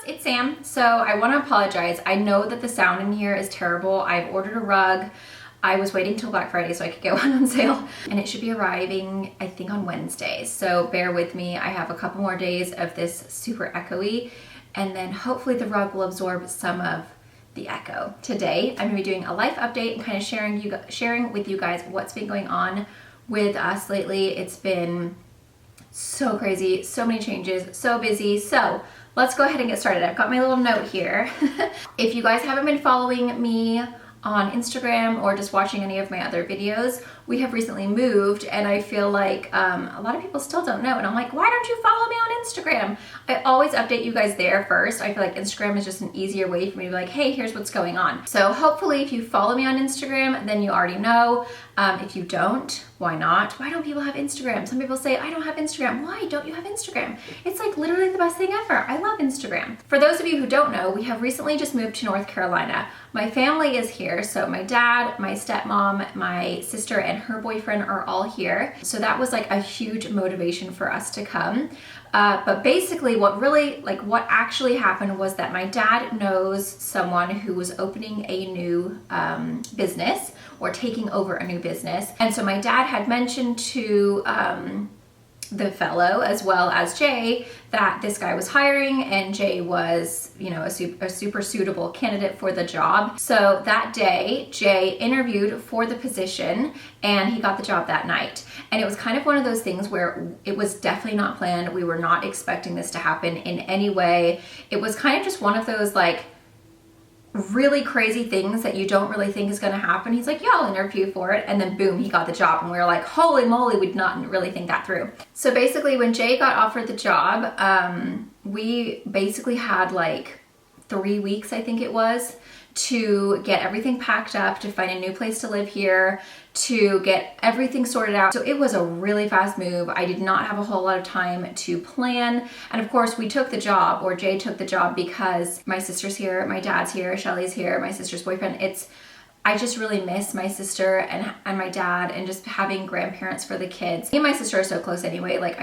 it's Sam. So I want to apologize. I know that the sound in here is terrible. I've ordered a rug. I was waiting till Black Friday so I could get one on sale, and it should be arriving, I think, on Wednesday. So bear with me. I have a couple more days of this super echoey, and then hopefully the rug will absorb some of the echo. Today, I'm gonna be doing a life update and kind of sharing with you guys what's been going on with us lately. It's been so crazy, so many changes, so busy. So let's go ahead and get started. I've got my little note here. If you guys haven't been following me on Instagram or just watching any of my other videos, we have recently moved, and I feel like a lot of people still don't know, and I'm like, why don't you follow me on Instagram? I always update you guys there first. I feel like Instagram is just an easier way for me to be like, hey, here's what's going on. So hopefully if you follow me on Instagram, then you already know. If you don't, why not? Why don't people have Instagram? Some people say, I don't have Instagram. Why don't you have Instagram? It's like literally the best thing ever. I love Instagram. For those of you who don't know, we have recently just moved to North Carolina. My family is here. So my dad, my stepmom, my sister, and her boyfriend are all here. So that was like a huge motivation for us to come. But basically what actually happened was that my dad knows someone who was opening a new business or taking over a new business. And so my dad had mentioned to the fellow as well as Jay that this guy was hiring, and Jay was, you know, a super suitable candidate for the job. So that day, Jay interviewed for the position and he got the job that night. And it was kind of one of those things where it was definitely not planned. We were not expecting this to happen in any way. It was kind of just one of those like really crazy things that you don't really think is going to happen. He's like, yeah, I'll interview for it. And then boom, he got the job. And we were like, holy moly, we did not really think that through. So basically when Jay got offered the job, we basically had like 3 weeks, I think it was, to get everything packed up, to find a new place to live here, to get everything sorted out. So it was a really fast move. I did not have a whole lot of time to plan. And of course we took the job, or Jay took the job, because my sister's here, my dad's here, Shelly's here, my sister's boyfriend. I just really miss my sister and my dad, and just having grandparents for the kids. Me and my sister are so close anyway. Like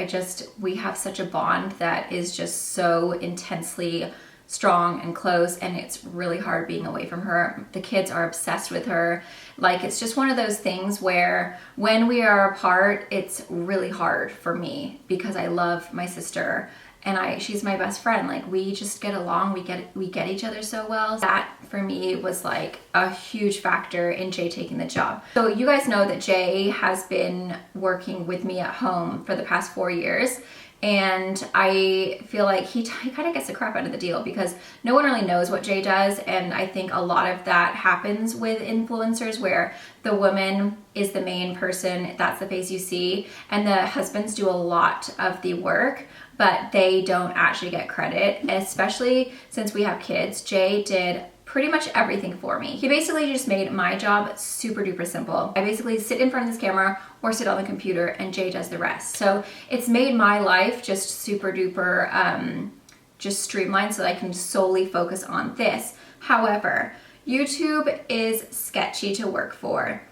we have such a bond that is just so intensely strong and close, and it's really hard being away from her. The kids are obsessed with her. Like, it's just one of those things where when we are apart, it's really hard for me because I love my sister and she's my best friend. Like, we just get along, we get each other so well. That for me was like a huge factor in Jay taking the job. So you guys know that Jay has been working with me at home for the past 4 years. And I feel like he kind of gets the crap out of the deal because no one really knows what Jay does. And I think a lot of that happens with influencers, where the woman is the main person, that's the face you see, and the husbands do a lot of the work, but they don't actually get credit. And especially since we have kids, Jay did pretty much everything for me. He basically just made my job super duper simple. I basically sit in front of this camera or sit on the computer, and Jay does the rest. So it's made my life just super duper just streamlined so that I can solely focus on this. However, YouTube is sketchy to work for.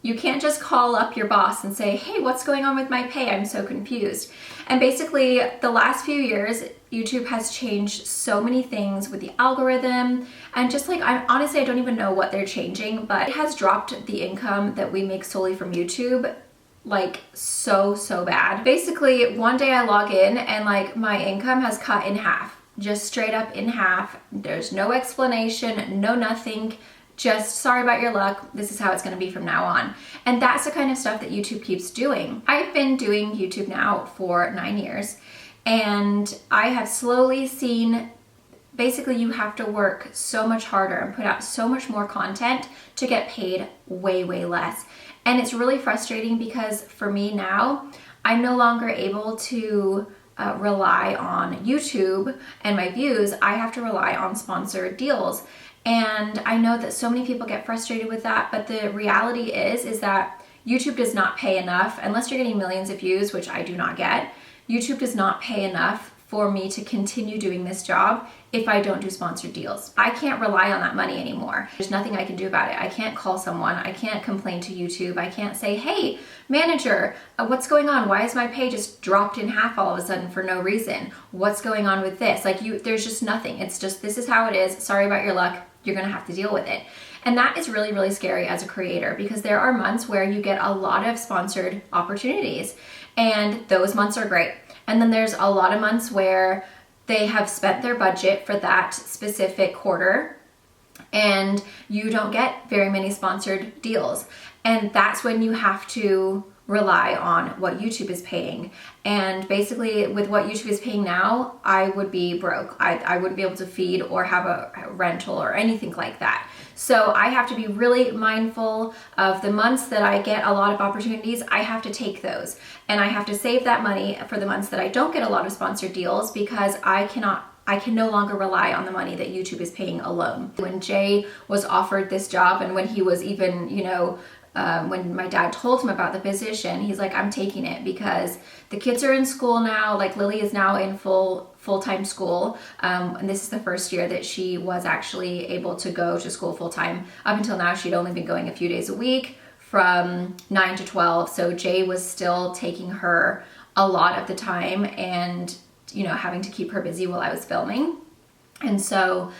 You can't just call up your boss and say, hey, what's going on with my pay? I'm so confused. And basically the last few years, YouTube has changed so many things with the algorithm, and just like, honestly, I don't even know what they're changing, but it has dropped the income that we make solely from YouTube like so bad. Basically, one day I log in and like my income has cut in half, just straight up in half. There's no explanation, no nothing. Just sorry about your luck, this is how it's gonna be from now on. And that's the kind of stuff that YouTube keeps doing. I've been doing YouTube now for 9 years, and I have slowly seen, basically you have to work so much harder and put out so much more content to get paid way less. And it's really frustrating because for me now, I'm no longer able to rely on YouTube and my views. I have to rely on sponsored deals. And I know that so many people get frustrated with that, but the reality is that YouTube does not pay enough, unless you're getting millions of views, which I do not get. YouTube does not pay enough for me to continue doing this job if I don't do sponsored deals. I can't rely on that money anymore. There's nothing I can do about it. I can't call someone. I can't complain to YouTube. I can't say, hey, manager, what's going on? Why is my pay just dropped in half all of a sudden for no reason? What's going on with this? Like there's just nothing. It's just, this is how it is. Sorry about your luck. You're gonna have to deal with it. And that is really, really scary as a creator, because there are months where you get a lot of sponsored opportunities, and those months are great. And then there's a lot of months where they have spent their budget for that specific quarter and you don't get very many sponsored deals. And that's when you have to rely on what YouTube is paying. And basically with what YouTube is paying now, I would be broke. I wouldn't be able to feed or have a rental or anything like that. So I have to be really mindful of the months that I get a lot of opportunities. I have to take those, and I have to save that money for the months that I don't get a lot of sponsored deals, because I can no longer rely on the money that YouTube is paying alone. When Jay was offered this job, and when he was even, when my dad told him about the position, he's like, I'm taking it, because the kids are in school now. Like Lily is now in full-time school. And this is the first year that she was actually able to go to school full-time. Up until now, she'd only been going a few days a week from 9 to 12. So Jay was still taking her a lot of the time and, having to keep her busy while I was filming. And so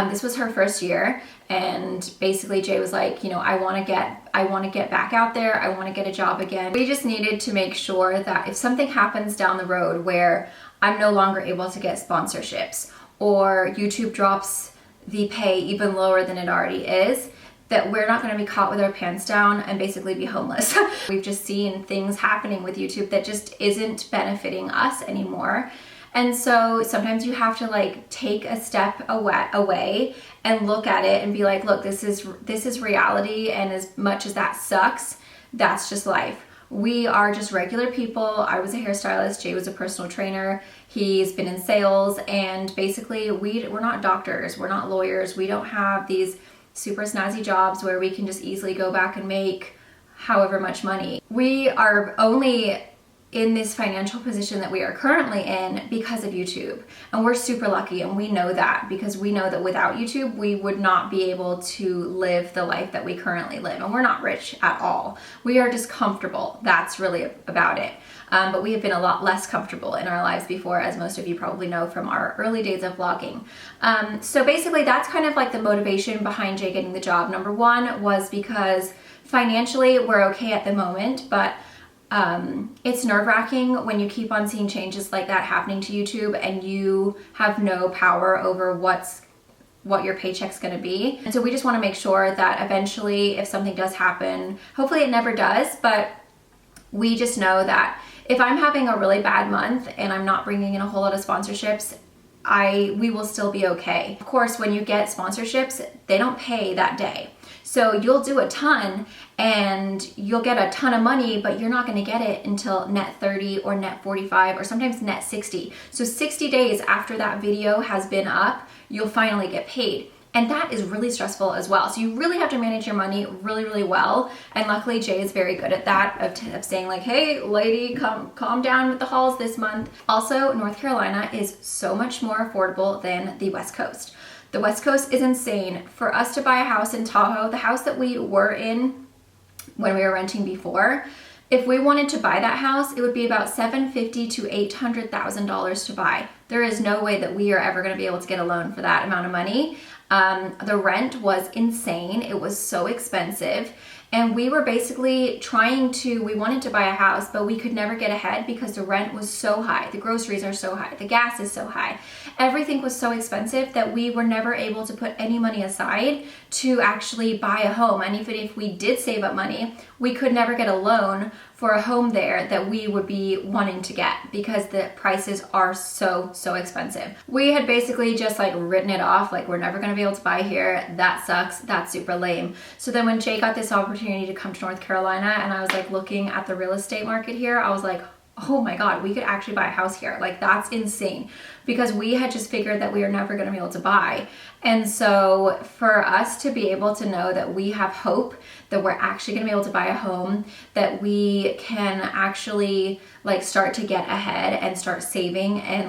this was her first year, and basically Jay was like, I want to get back out there. I want to get a job again. We just needed to make sure that if something happens down the road where I'm no longer able to get sponsorships, or YouTube drops the pay even lower than it already is, that we're not going to be caught with our pants down and basically be homeless. We've just seen things happening with YouTube that just isn't benefiting us anymore. And so sometimes you have to take a step away and look at it and be like, look, this is reality. And as much as that sucks, that's just life. We are just regular people. I was a hairstylist. Jay was a personal trainer. He's been in sales, and basically we're not doctors. We're not lawyers. We don't have these super snazzy jobs where we can just easily go back and make however much money. We are only in this financial position that we are currently in because of YouTube. And we're super lucky, and we know that, because we know that without YouTube, we would not be able to live the life that we currently live. And we're not rich at all. We are just comfortable. That's really about it. But we have been a lot less comfortable in our lives before, as most of you probably know from our early days of vlogging. So basically that's kind of like the motivation behind Jay getting the job. Number one was because financially we're okay at the moment, but it's nerve-wracking when you keep on seeing changes like that happening to YouTube and you have no power over what your paycheck's gonna be. And so we just wanna make sure that eventually, if something does happen, hopefully it never does, but we just know that if I'm having a really bad month and I'm not bringing in a whole lot of sponsorships, we will still be okay. Of course, when you get sponsorships, they don't pay that day. So you'll do a ton and you'll get a ton of money, but you're not gonna get it until net 30 or net 45 or sometimes net 60. So 60 days after that video has been up, you'll finally get paid. And that is really stressful as well. So you really have to manage your money really, really well. And luckily Jay is very good at that, of saying like, hey lady, calm down with the hauls this month. Also, North Carolina is so much more affordable than the West Coast. The West Coast is insane. For us to buy a house in Tahoe, the house that we were in when we were renting before, if we wanted to buy that house, it would be about $750,000 to $800,000 to buy. There is no way that we are ever gonna be able to get a loan for that amount of money. The rent was insane. It was so expensive. And we were basically we wanted to buy a house, but we could never get ahead because the rent was so high. The groceries are so high. The gas is so high. Everything was so expensive that we were never able to put any money aside to actually buy a home. And even if we did save up money, we could never get a loan for a home there that we would be wanting to get because the prices are so expensive. We had basically just written it off, like we're never gonna be able to buy here. That sucks, that's super lame. So then when Jay got this opportunity to come to North Carolina and I was looking at the real estate market here, I was like, oh my God, we could actually buy a house here. That's insane, because we had just figured that we are never gonna be able to buy. And so for us to be able to know that we have hope, that we're actually gonna be able to buy a home, that we can actually start to get ahead and start saving and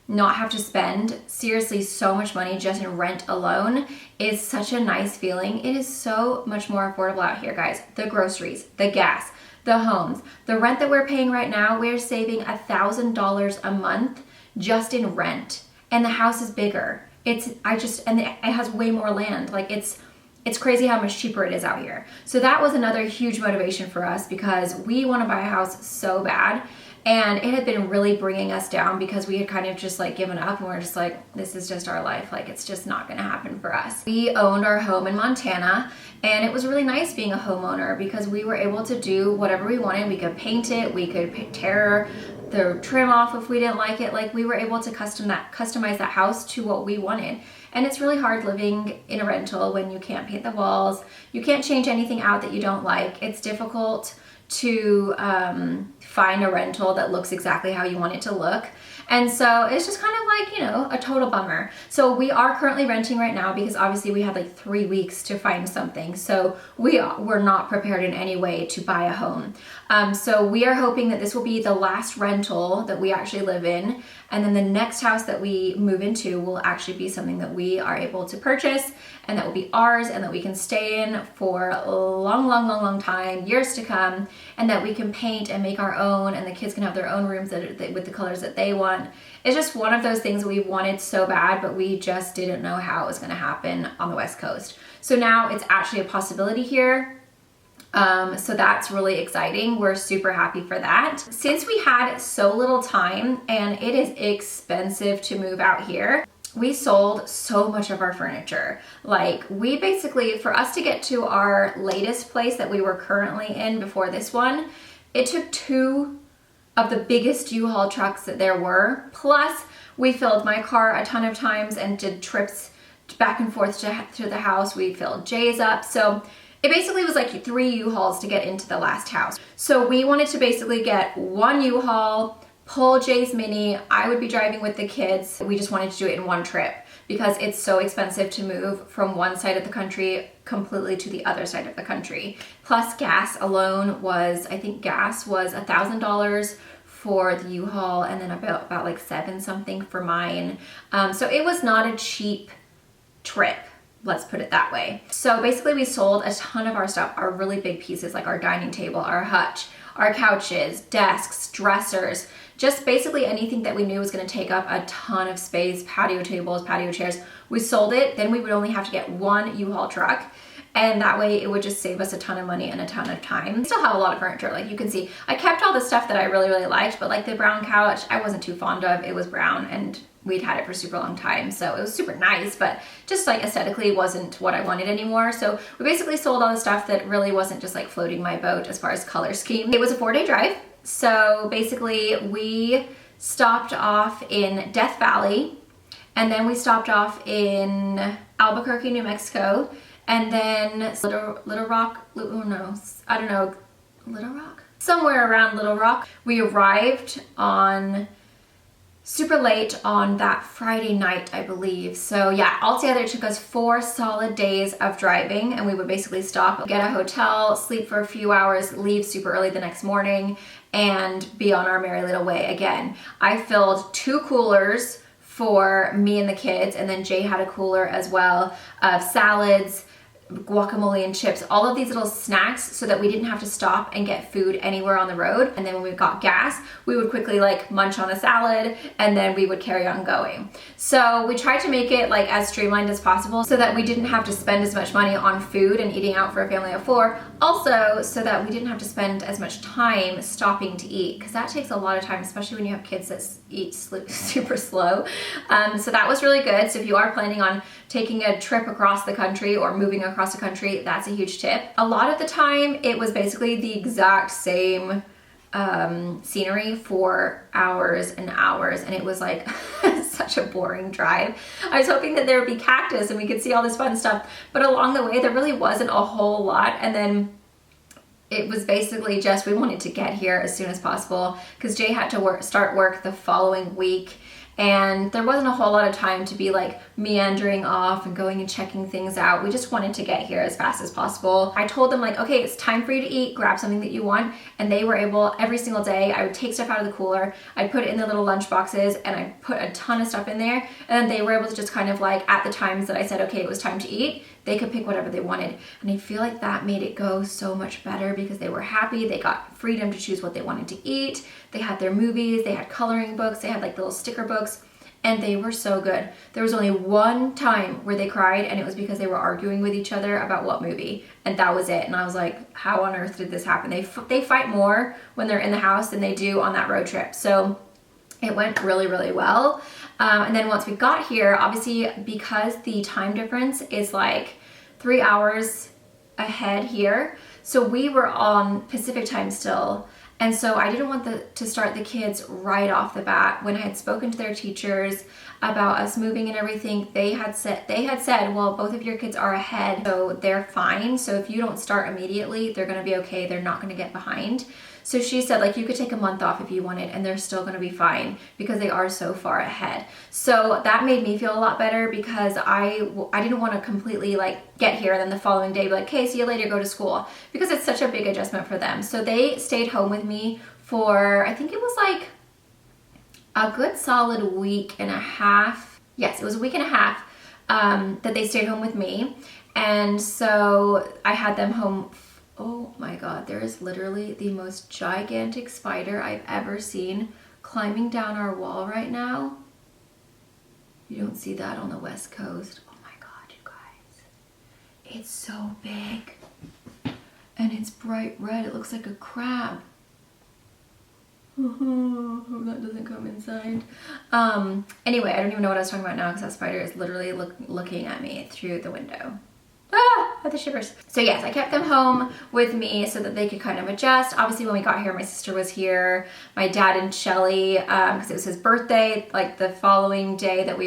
not have to spend seriously so much money just in rent alone is such a nice feeling. It is so much more affordable out here, guys. The groceries, the gas, the homes, the rent that we're paying right now, we're saving $1,000 a month just in rent. And the house is bigger. And it has way more land. Like it's crazy how much cheaper it is out here. So that was another huge motivation for us because we want to buy a house so bad. And it had been really bringing us down because we had kind of just like given up and we're just like, this is just our life. Like it's just not gonna happen for us. We owned our home in Montana and it was really nice being a homeowner because we were able to do whatever we wanted. We could paint it, we could tear the trim off if we didn't like it. Like we were able to customize that house to what we wanted. And it's really hard living in a rental when you can't paint the walls, you can't change anything out that you don't like. It's difficult to find a rental that looks exactly how you want it to look. And so it's just kind of like, you know, a total bummer. So we are currently renting right now because obviously we had like 3 weeks to find something. So we're not prepared in any way to buy a home. So we are hoping that this will be the last rental that we actually live in. And then the next house that we move into will actually be something that we are able to purchase and that will be ours and that we can stay in for a long time, years to come, and that we can paint and make our own and the kids can have their own rooms with the colors that they want. It's just one of those things that we wanted so bad, but we just didn't know how it was gonna happen on the West Coast. So now it's actually a possibility here. So that's really exciting. We're super happy for that. Since we had so little time and it is expensive to move out here, we sold so much of our furniture. Like we basically, for us to get to our latest place that we were currently in before this one, it took 2 of the biggest U-Haul trucks that there were. Plus we filled my car a ton of times and did trips back and forth to the house. We filled Jay's up. So it basically was like 3 U-Hauls to get into the last house. So we wanted to basically get 1 U-Haul, pull Jay's Mini. I would be driving with the kids. We just wanted to do it in one trip because it's so expensive to move from one side of the country completely to the other side of the country. Plus gas alone was, I think gas was $1,000 for the U-Haul and then about like 7 something for mine. So it was not a cheap trip. Let's put it that way. So basically we sold a ton of our stuff, our really big pieces like our dining table, our hutch, our couches, desks, dressers, just basically anything that we knew was gonna take up a ton of space, patio tables, patio chairs. We sold it, then we would only have to get 1 U-Haul truck. And that way it would just save us a ton of money and a ton of time. We still have a lot of furniture, like you can see. I kept all the stuff that I really liked, but like the brown couch, I wasn't too fond of. It was brown and we'd had it for a super long time, so it was super nice, but just like aesthetically wasn't what I wanted anymore. So we basically sold all the stuff that really wasn't just like floating my boat as far as color scheme. It was a 4-day drive. So basically we stopped off in Death Valley and then we stopped off in Albuquerque, New Mexico, and then Little Rock, oh no, I don't know, Little Rock? Somewhere around Little Rock. We arrived on super late on that Friday night, I believe. So yeah, altogether it took us 4 solid days of driving and we would basically stop, get a hotel, sleep for a few hours, leave super early the next morning and be on our merry little way again. I filled 2 coolers for me and the kids and then Jay had a cooler as well of salads, guacamole and chips, all of these little snacks so that we didn't have to stop and get food anywhere on the road. And then when we got gas, we would quickly like munch on a salad and then we would carry on going. So we tried to make it like as streamlined as possible so that we didn't have to spend as much money on food and eating out for a family of 4. Also so that we didn't have to spend as much time stopping to eat because that takes a lot of time, especially when you have kids that eat super slow. So that was really good. So if you are planning on taking a trip across the country or moving across the country, that's a huge tip. A lot of the time it was basically the exact same scenery for hours and hours and it was like such a boring drive. I was hoping that there would be cactus and we could see all this fun stuff, but along the way there really wasn't a whole lot. And then it was basically just we wanted to get here as soon as possible because Jay had to start work the following week and there wasn't a whole lot of time to be like meandering off and going and checking things out. We just wanted to get here as fast as possible. I told them like, okay, it's time for you to eat, grab something that you want, and they were able, every single day, I would take stuff out of the cooler, I'd put it in their little lunch boxes, and I put a ton of stuff in there, and then they were able to just kind of like, at the times that I said, okay, it was time to eat, they could pick whatever they wanted. And I feel like that made it go so much better because they were happy, they got freedom to choose what they wanted to eat, they had their movies, they had coloring books, they had like little sticker books, and they were so good. There was only one time where they cried, and it was because they were arguing with each other about what movie, and that was it. And I was like, how on earth did this happen? They fight more when they're in the house than they do on that road trip. So it went really, really well. And then once we got here, obviously because the time difference is like 3 hours ahead here, so we were on Pacific time still. And so I didn't want to start the kids right off the bat. When I had spoken to their teachers about us moving and everything, they had said, well, both of your kids are ahead, so they're fine. So if you don't start immediately, they're gonna be okay. They're not gonna get behind. So she said, like, you could take a month off if you wanted, and they're still gonna be fine because they are so far ahead. So that made me feel a lot better because I didn't want to completely like get here and then the following day be like, okay, see you later, go to school, because it's such a big adjustment for them. So they stayed home with me for, I think it was like a good solid week and a half. Yes, it was a week and a half that they stayed home with me. And so I had them home. Oh my God, there is literally the most gigantic spider I've ever seen climbing down our wall right now. You don't see that on the West Coast. Oh my God, you guys. It's so big. And it's bright red. It looks like a crab. Hope that doesn't come inside. Anyway, I don't even know what I was talking about now because that spider is literally looking at me through the window. Ah, I had the shivers. So yes, I kept them home with me so that they could kind of adjust. Obviously when we got here, my sister was here, my dad and Shelly, because it was his birthday, like the following day that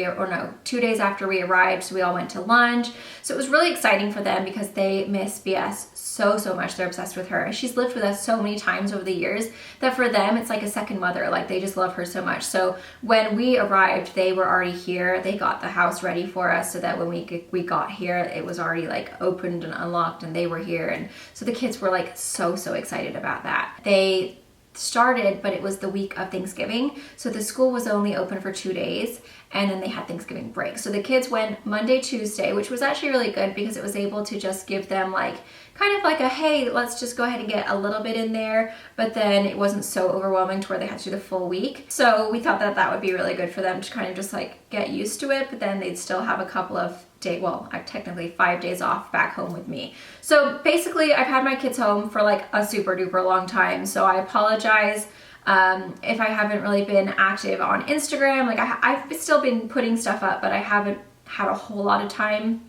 2 days after we arrived, so we all went to lunch. So it was really exciting for them because they miss BS so much. They're obsessed with her. She's lived with us so many times over the years that for them, it's like a second mother. Like they just love her so much. So when we arrived, they were already here. They got the house ready for us so that when we got here, it was already like opened and unlocked and they were here. And so the kids were like so excited about that. They started, but it was the week of Thanksgiving. So the school was only open for 2 days and then they had Thanksgiving break. So the kids went Monday, Tuesday, which was actually really good because it was able to just give them like kind of like a, hey, let's just go ahead and get a little bit in there, but then it wasn't so overwhelming to where they had to do the full week. So we thought that that would be really good for them to kind of just like get used to it, but then they'd still have a couple of technically 5 days off back home with me. So basically I've had my kids home for like a super duper long time. So I apologize if I haven't really been active on Instagram. Like I've still been putting stuff up, but I haven't had a whole lot of time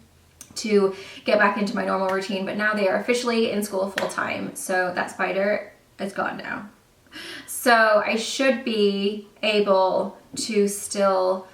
to get back into my normal routine. But now they are officially in school full time. So that spider is gone now. So I should be able to still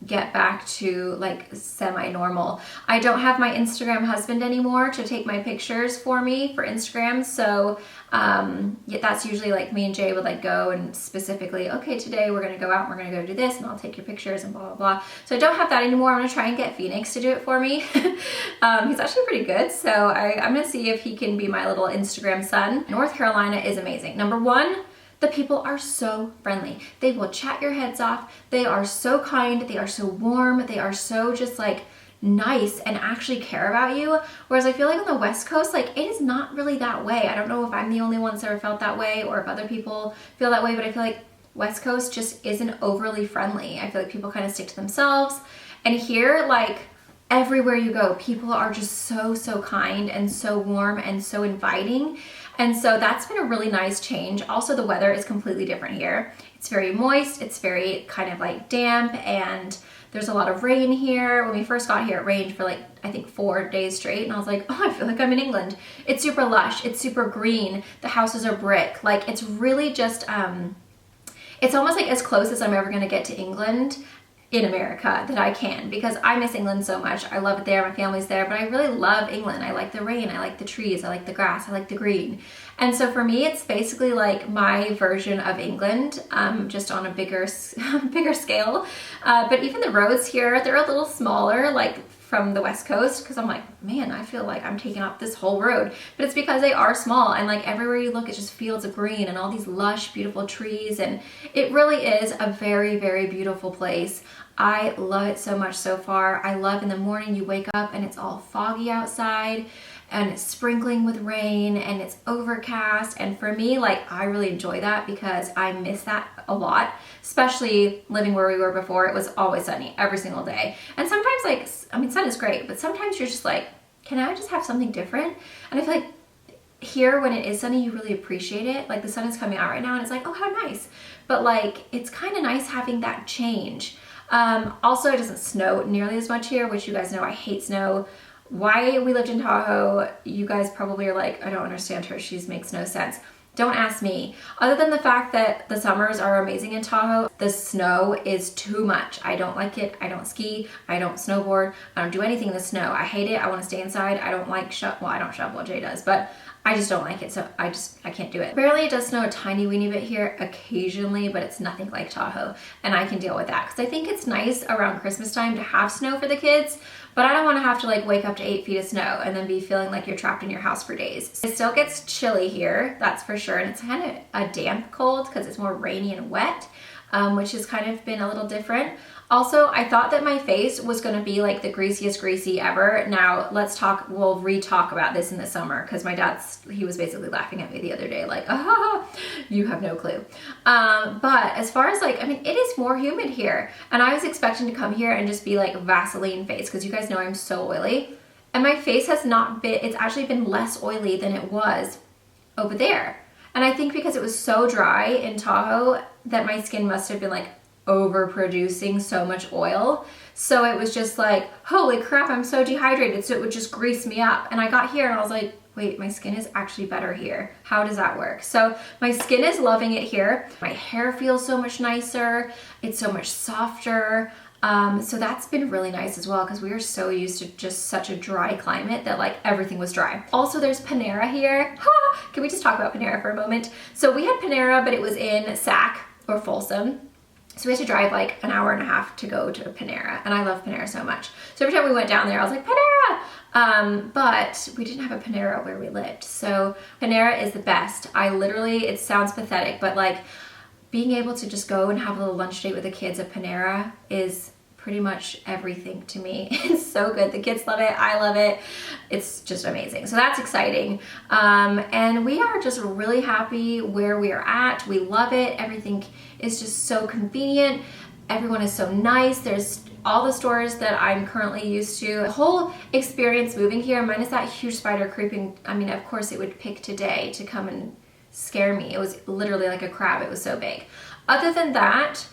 get back to like semi-normal. I don't have my Instagram husband anymore to take my pictures for me for Instagram. So yeah, that's usually like me and Jay would like go and specifically, okay, today we're gonna go out and we're gonna go do this and I'll take your pictures and blah, blah, blah. So I don't have that anymore. I'm gonna try and get Phoenix to do it for me. He's actually pretty good. So I'm gonna see if he can be my little Instagram son. North Carolina is amazing. Number one, the people are so friendly. They will chat your heads off. They are so kind. They are so warm. They are so just like nice and actually care about you. Whereas I feel like on the West Coast, like it is not really that way. I don't know if I'm the only one that's ever felt that way or if other people feel that way, but I feel like West Coast just isn't overly friendly. I feel like people kind of stick to themselves. And here, like everywhere you go, people are just so kind and so warm and so inviting. And so that's been a really nice change. Also, the weather is completely different here. It's very moist, it's very kind of like damp, and there's a lot of rain here. When we first got here, it rained for like, I think 4 days straight, and I was like, oh, I feel like I'm in England. It's super lush, it's super green, the houses are brick. Like, it's really just, it's almost like as close as I'm ever gonna get to England in America that I can, because I miss England so much. I love it there, my family's there, but I really love England. I like the rain, I like the trees, I like the grass, I like the green. And so for me, it's basically like my version of England, just on a bigger scale. But even the roads here, they're a little smaller, like from the West Coast, because I'm like, man, I feel like I'm taking up this whole road. But it's because they are small, and like everywhere you look, it's just fields of green and all these lush, beautiful trees. And it really is a very, very beautiful place. I love it so much so far. I love in the morning you wake up and it's all foggy outside and it's sprinkling with rain and it's overcast. And for me, like, I really enjoy that because I miss that a lot, especially living where we were before. It was always sunny every single day. And sometimes, like, I mean, sun is great, but sometimes you're just like, can I just have something different? And I feel like here, when it is sunny, you really appreciate it. Like, the sun is coming out right now and it's like, oh, how nice. But like, it's kind of nice having that change. Also, it doesn't snow nearly as much here, which you guys know I hate snow. Why we lived in Tahoe, you guys probably are like, I don't understand her, she makes no sense. Don't ask me. Other than the fact that the summers are amazing in Tahoe, the snow is too much. I don't like it. I don't ski. I don't snowboard. I don't do anything in the snow. I hate it. I want to stay inside. I don't like well, I don't shovel, Jay does, but I just don't like it, so I can't do it. Barely, it does snow a tiny weeny bit here occasionally, but it's nothing like Tahoe, and I can deal with that because I think it's nice around Christmas time to have snow for the kids, but I don't want to have to like wake up to 8 feet of snow and then be feeling like you're trapped in your house for days. It still gets chilly here, that's for sure, and it's kind of a damp cold because it's more rainy and wet, which has kind of been a little different. Also, I thought that my face was going to be like the greasiest greasy ever. Now, we'll re-talk about this in the summer because my he was basically laughing at me the other day like, ah, you have no clue. But as far as like, I mean, it is more humid here. And I was expecting to come here and just be like Vaseline face because you guys know I'm so oily. And my face has not been, it's actually been less oily than it was over there. And I think because it was so dry in Tahoe that my skin must have been like overproducing so much oil. So it was just like, holy crap, I'm so dehydrated. So it would just grease me up. And I got here and I was like, wait, my skin is actually better here. How does that work? So my skin is loving it here. My hair feels so much nicer. It's so much softer. So that's been really nice as well because we are so used to just such a dry climate that like everything was dry. Also, there's Panera here. Can we just talk about Panera for a moment? So we had Panera, but it was in Sac or Folsom. So we had to drive like an hour and a half to go to Panera, and I love Panera so much. So every time we went down there, I was like, Panera! But we didn't have a Panera where we lived. So Panera is the best. It sounds pathetic, but like being able to just go and have a little lunch date with the kids at Panera is pretty much everything to me. It's so good. The kids love it. I love it. It's just amazing. So that's exciting. And we are just really happy where we are at. We love it. Everything is just so convenient. Everyone is so nice. There's all the stores that I'm currently used to. The whole experience moving here, minus that huge spider creeping, I mean, of course it would pick today to come and scare me. It was literally like a crab. It was so big. Other than that,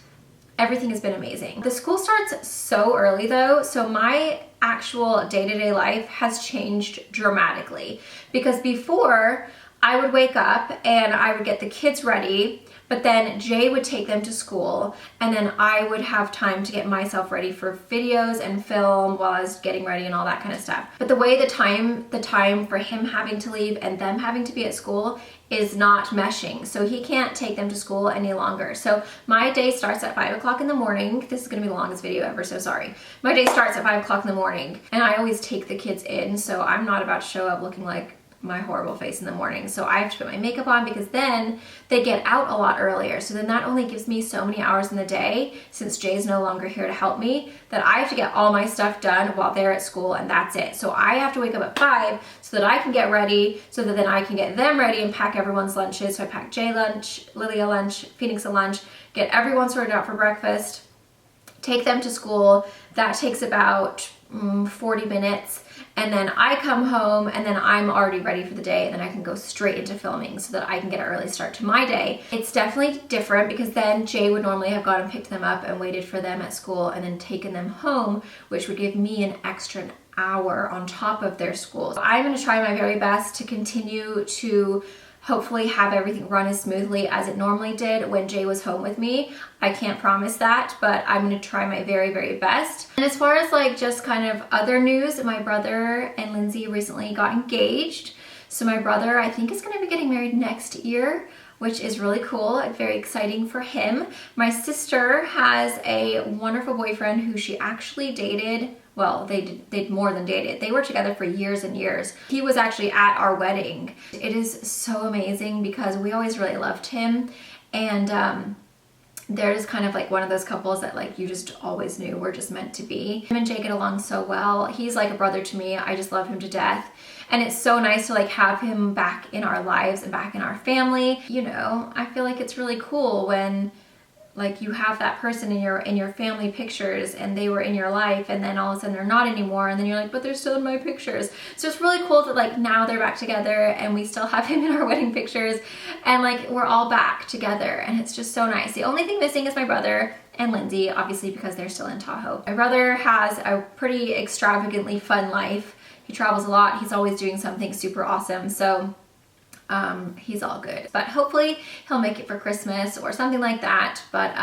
everything has been amazing. The school starts so early though, so my actual day-to-day life has changed dramatically because before I would wake up and I would get the kids ready, but then Jay would take them to school and then I would have time to get myself ready for videos and film while I was getting ready and all that kind of stuff. But the way the time for him having to leave and them having to be at school is not meshing. So he can't take them to school any longer. So my day starts at 5 o'clock in the morning. This is gonna be the longest video ever, so sorry. My day starts at 5 o'clock in the morning and I always take the kids in, so I'm not about to show up looking like my horrible face in the morning. So I have to put my makeup on because then they get out a lot earlier. So then that only gives me so many hours in the day, since Jay's no longer here to help me, that I have to get all my stuff done while they're at school, and that's it. So I have to wake up at 5 so that I can get ready, so that then I can get them ready and pack everyone's lunches. So I pack Jay lunch, Lily a lunch, Phoenix a lunch, get everyone sorted out for breakfast, take them to school. That takes about 40 minutes. And then I come home and then I'm already ready for the day, and then I can go straight into filming so that I can get an early start to my day. It's definitely different because then Jay would normally have gone and picked them up and waited for them at school and then taken them home, which would give me an extra hour on top of their school. So I'm gonna try my very best to continue to hopefully have everything run as smoothly as it normally did when Jay was home with me. I can't promise that, but I'm gonna try my very, very best. And as far as like just kind of other news, my brother and Lindsay recently got engaged. So my brother, I think, is going to be getting married next year, which is really cool and very exciting for him. My sister has a wonderful boyfriend who she actually dated. Well, they'd more than dated. They were together for years and years. He was actually at our wedding. It is so amazing because we always really loved him. And they're just kind of like one of those couples that like you just always knew were just meant to be. Him and Jay get along so well. He's like a brother to me. I just love him to death. And it's so nice to like have him back in our lives and back in our family. You know, I feel like it's really cool when like you have that person in your family pictures and they were in your life, and then all of a sudden they're not anymore, and then you're like, but they're still in my pictures. So it's really cool that like now they're back together and we still have him in our wedding pictures, and like we're all back together, and it's just so nice. The only thing missing is my brother and Lindsay, obviously, because they're still in Tahoe. My brother has a pretty extravagantly fun life. He travels a lot. He's always doing something super awesome. So he's all good, but hopefully he'll make it for Christmas or something like that. But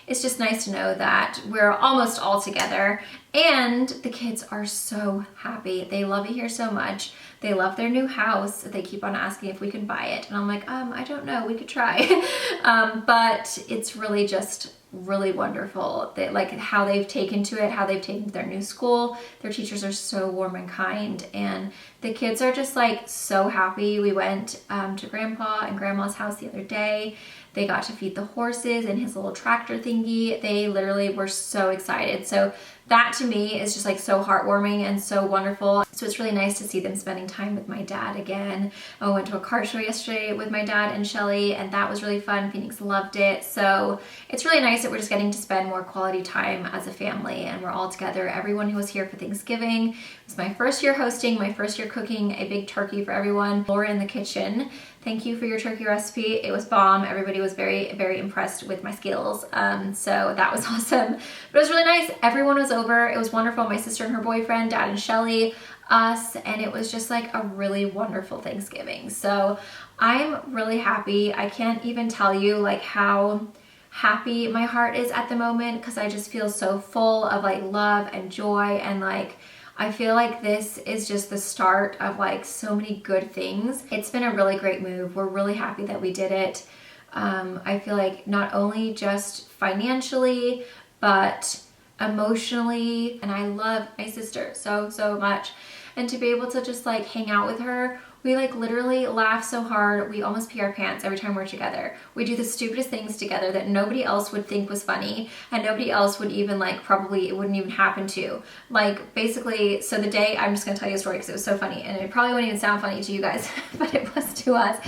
it's just nice to know that we're almost all together, and the kids are so happy. They love it here so much. They love their new house. They keep on asking if we can buy it, and I'm like, I don't know, we could try. But it's really just really wonderful that like how they've taken to it, how they've taken to their new school. Their teachers are so warm and kind, and the kids are just like so happy. We went to Grandpa and Grandma's house the other day. They got to feed the horses in his little tractor thingy. They literally were so excited. So that to me is just like so heartwarming and so wonderful. So it's really nice to see them spending time with my dad again. I went to a car show yesterday with my dad and Shelly, and that was really fun. Phoenix loved it. So it's really nice that we're just getting to spend more quality time as a family, and we're all together. Everyone who was here for Thanksgiving. It was my first year hosting, my first year cooking a big turkey for everyone. Laura in the kitchen, thank you for your turkey recipe. It was bomb. Everybody was very, very impressed with my skills. So that was awesome. But it was really nice. Everyone was over. It was wonderful. My sister and her boyfriend, Dad and Shelly, us, and it was just like a really wonderful Thanksgiving. So I'm really happy. I can't even tell you like how happy my heart is at the moment, because I just feel so full of like love and joy, and like I feel like this is just the start of like so many good things. It's been a really great move. We're really happy that we did it. I feel like not only just financially, but emotionally, and I love my sister so, so much. And to be able to just like hang out with her, we like literally laugh so hard, we almost pee our pants every time we're together. We do the stupidest things together that nobody else would think was funny, and nobody else would even like, probably it wouldn't even happen to. Like basically, so the day, I'm just gonna tell you a story because it was so funny, and it probably wouldn't even sound funny to you guys, but it was to us.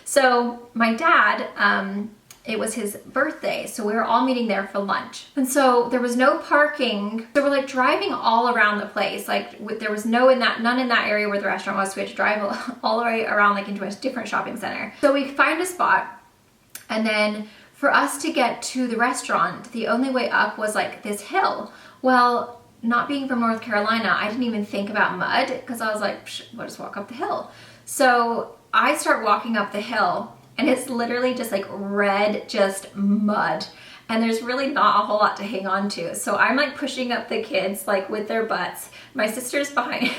So my dad, it was his birthday, so we were all meeting there for lunch. And so there was no parking. So we're like driving all around the place. Like there was none in that area where the restaurant was. So we had to drive all the way around like into a different shopping center. So we find a spot, and then for us to get to the restaurant, the only way up was like this hill. Well, not being from North Carolina, I didn't even think about mud, because I was like, we'll just walk up the hill. So I start walking up the hill, and it's literally just like red, just mud. And there's really not a whole lot to hang on to. So I'm like pushing up the kids like with their butts. My sister's behind me.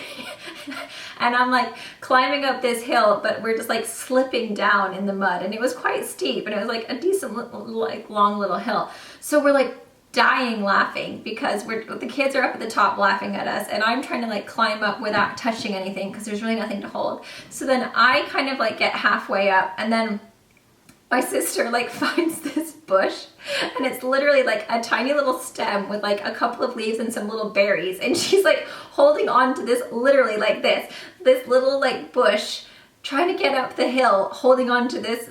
And I'm like climbing up this hill, but we're just like slipping down in the mud. And it was quite steep, and it was like a decent like long little hill. So we're like dying laughing because the kids are up at the top laughing at us, and I'm trying to like climb up without touching anything because there's really nothing to hold. So then I kind of like get halfway up, and then my sister like finds this bush, and it's literally like a tiny little stem with like a couple of leaves and some little berries, and she's like holding on to this literally like this little like bush, trying to get up the hill, holding on to this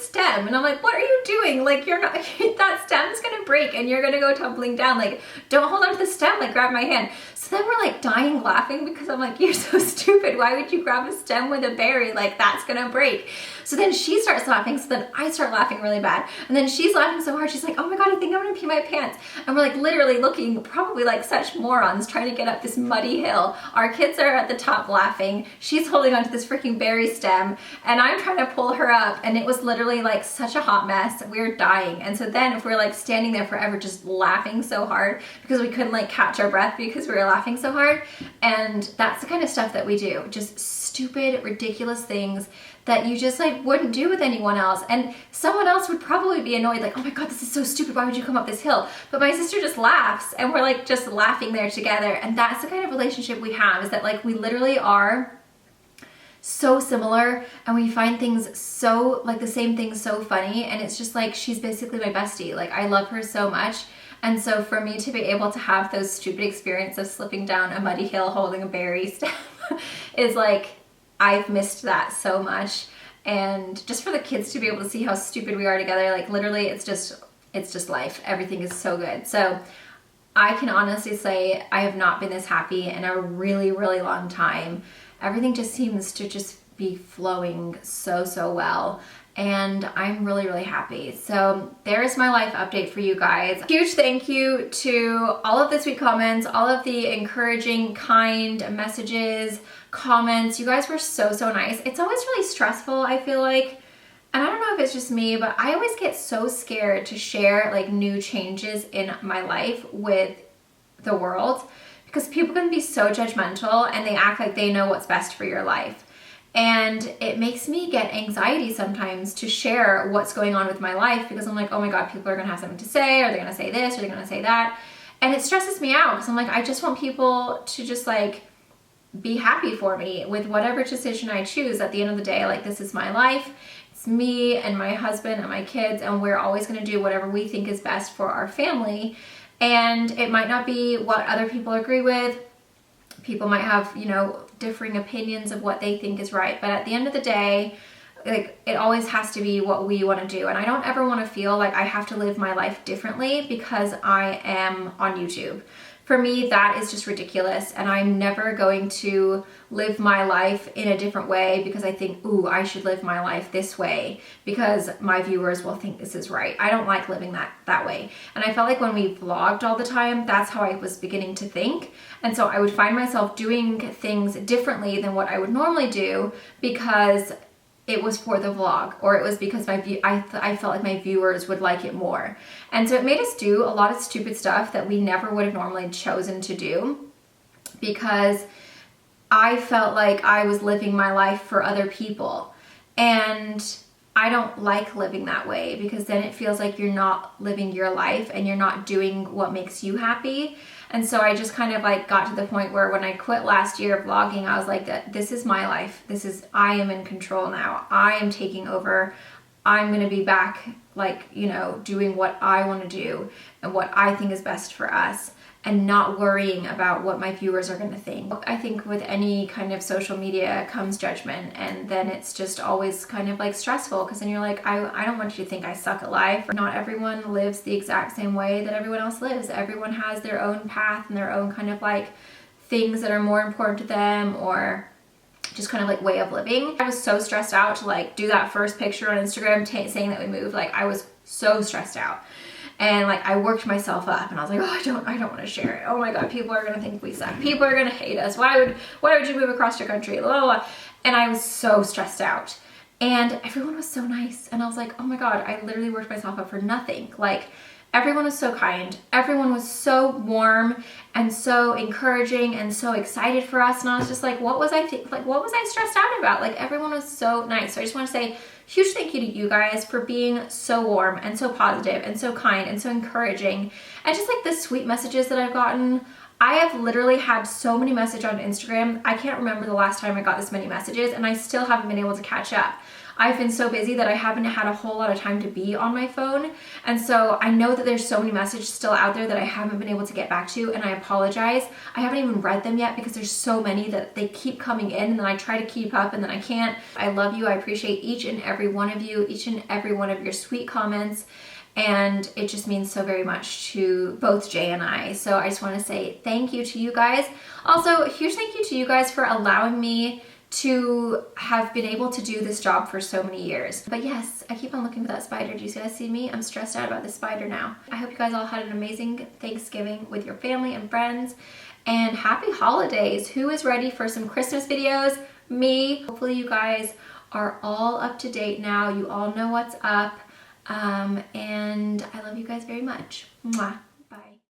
stem. And I'm like, what are you doing? Like, you're not, that stem's gonna break and you're gonna go tumbling down. Like, don't hold on to the stem, like grab my hand. So then we're like dying laughing because I'm like, you're so stupid. Why would you grab a stem with a berry? Like, that's gonna break. So then she starts laughing, so then I start laughing really bad. And then she's laughing so hard, she's like, oh my God, I think I'm gonna pee my pants. And we're like literally looking probably like such morons trying to get up this muddy hill. Our kids are at the top laughing. She's holding onto this freaking berry stem, and I'm trying to pull her up, and it was literally like such a hot mess. We were dying. And so then if we're like standing there forever just laughing so hard because we couldn't like catch our breath because we were laughing laughing so hard. And that's the kind of stuff that we do. Just stupid, ridiculous things that you just like wouldn't do with anyone else. And someone else would probably be annoyed, like, oh my God, this is so stupid. Why would you come up this hill? But my sister just laughs and we're like just laughing there together. And that's the kind of relationship we have, is that like we literally are so similar and we find things so like the same things so funny. And it's just like, she's basically my bestie. Like I love her so much. And so for me to be able to have those stupid experiences of slipping down a muddy hill holding a berry stem is like, I've missed that so much. And just for the kids to be able to see how stupid we are together, like literally it's just life. Everything is so good. So I can honestly say I have not been this happy in a really, really long time. Everything just seems to just be flowing so, so well. And I'm really, really happy. So there's my life update for you guys. Huge thank you to all of the sweet comments, all of the encouraging, kind messages, comments. You guys were so, so nice. It's always really stressful, I feel like. And I don't know if it's just me, but I always get so scared to share like new changes in my life with the world, because people can be so judgmental and they act like they know what's best for your life. And it makes me get anxiety sometimes to share what's going on with my life, because I'm like, oh my God, people are gonna have something to say. Are they gonna say this? Are they gonna say that? And it stresses me out because I'm like, I just want people to just like be happy for me with whatever decision I choose. At the end of the day, like this is my life. It's me and my husband and my kids, and we're always gonna do whatever we think is best for our family. And it might not be what other people agree with. People might have, you know, differing opinions of what they think is right. But at the end of the day, like it always has to be what we want to do. And I don't ever want to feel like I have to live my life differently because I am on YouTube. For me, that is just ridiculous. And I'm never going to live my life in a different way because I think, ooh, I should live my life this way because my viewers will think this is right. I don't like living that way. And I felt like when we vlogged all the time, that's how I was beginning to think. And so I would find myself doing things differently than what I would normally do because it was for the vlog, or it was because I felt like my viewers would like it more. And so it made us do a lot of stupid stuff that we never would have normally chosen to do, because I felt like I was living my life for other people. And I don't like living that way, because then it feels like you're not living your life and you're not doing what makes you happy. And so I just kind of like got to the point where when I quit last year of vlogging, I was like, this is my life. I am in control now. I am taking over. I'm going to be back, like, you know, doing what I want to do and what I think is best for us, and not worrying about what my viewers are going to think. I think with any kind of social media comes judgment, and then it's just always kind of like stressful, because then you're like, I don't want you to think I suck at life. Not everyone lives the exact same way that everyone else lives. Everyone has their own path and their own kind of like things that are more important to them, or just kind of like way of living. I was so stressed out to like do that first picture on Instagram saying that we moved. Like I was so stressed out. And like I worked myself up and I was like, oh, I don't want to share it. Oh my God, people are gonna think we suck. People are gonna hate us. Why would you move across your country? Blah, blah, blah. And I was so stressed out. And everyone was so nice. And I was like, oh my God, I literally worked myself up for nothing. Like everyone was so kind. Everyone was so warm and so encouraging and so excited for us. And I was just like, what was I stressed out about? Like everyone was so nice. So I just want to say huge thank you to you guys for being so warm and so positive and so kind and so encouraging. And just like the sweet messages that I've gotten. I have literally had so many messages on Instagram. I can't remember the last time I got this many messages, and I still haven't been able to catch up. I've been so busy that I haven't had a whole lot of time to be on my phone. And so I know that there's so many messages still out there that I haven't been able to get back to, and I apologize. I haven't even read them yet because there's so many that they keep coming in, and then I try to keep up and then I can't. I love you. I appreciate each and every one of you, each and every one of your sweet comments. And it just means so very much to both Jay and I. So I just want to say thank you to you guys. Also, a huge thank you to you guys for allowing me to have been able to do this job for so many years. But yes, I keep on looking for that spider. Do you guys see me? I'm stressed out about this spider now. I hope you guys all had an amazing Thanksgiving with your family and friends. And happy holidays. Who is ready for some Christmas videos? Me. Hopefully you guys are all up to date now. You all know what's up. And I love you guys very much. Mwah.